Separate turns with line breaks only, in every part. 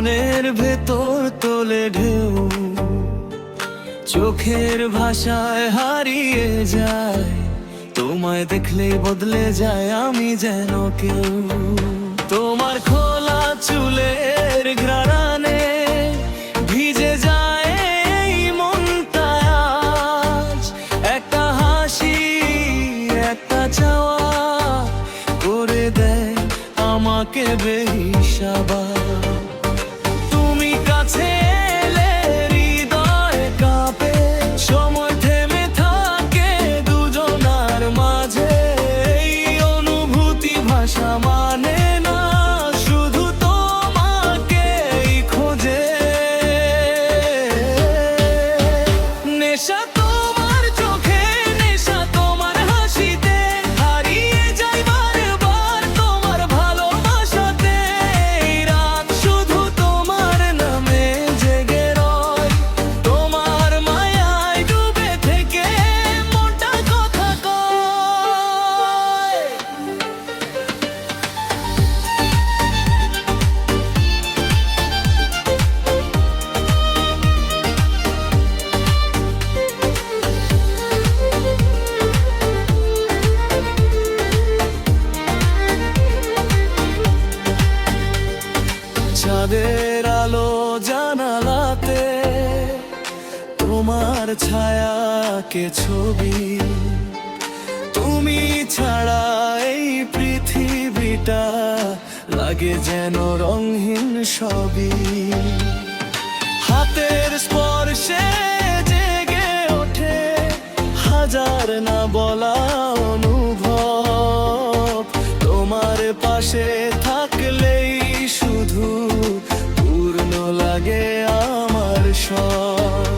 মনের ভেতর তোলে ঢেউ, চোখের ভাষায় হারিয়ে যায়। তোমায় দেখলেই বদলে যায় আমি যেন কেউ। তোমার খোলা চুলের ঘ্রাণে ভিজে যায় এই মনটা আজ। একটা হাসি, একটা চাওয়া করে দেয় আমাকে বেহিসাবা। তুমি কাছে এলে হৃদয় কাঁপে, সময় থেমে থাকে দুজনার মাঝে। এই অনুভূতি ভাষা মানে না, শুধু তোমাকেই খোঁজে। নেশা তোমার চোখে, নেশা তোমার হাসিতে, হারিয়ে যাই বারবার তোমার ভালোবাসাতে। এই রাত শুধু তোমার নামে জেগে রয়, তোমার মায়ায় ডুবে থেকে মনটা কথা কয়। চাঁদের আলো জানালাতে, তোমার ছায়াকে ছবি। তুমি ছাড়া এই পৃথিবীটা লাগে যেন রঙহীন সবই। হাতের স্পর্শে জেগে ওঠে হাজার না বলা অনুভব। তোমার পাশে থাকলেই শুধু পূর্ণ লাগে আমার সব।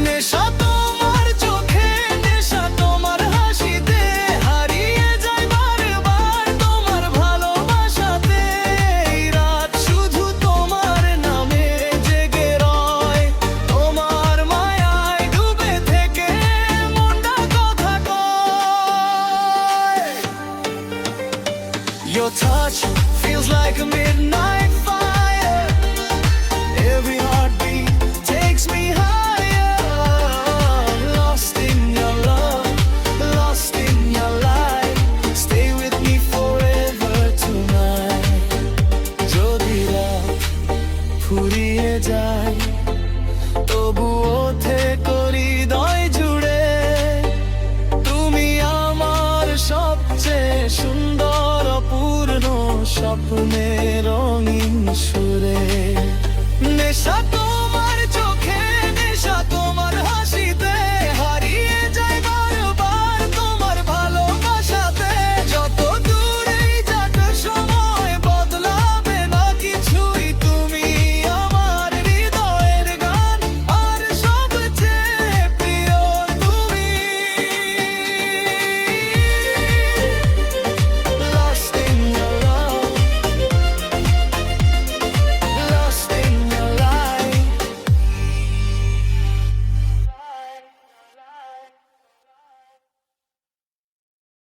নেশা তোমার চোখে, নেশা তোমার হাসিতে, হারিয়ে যায় বারবার তোমার ভালোবাসাতে। এই রাত শুধু তোমার নামে জেগে রয়, তোমার মায়ায় ডুবে থেকে মনটা কথা কয়। Your touch feels like a midnight fire. Every heartbeat takes me higher. Lost in your love, lost in your light. Stay with me forever tonight. যদি রাত ফুরিয়ে যায়, তবুও থেকো হৃদয় জুড়ে। তুমি আমার সবচেয়ে সুন্দর অপূর্ণ স্বপ্নের রঙিন সুরে। নেশা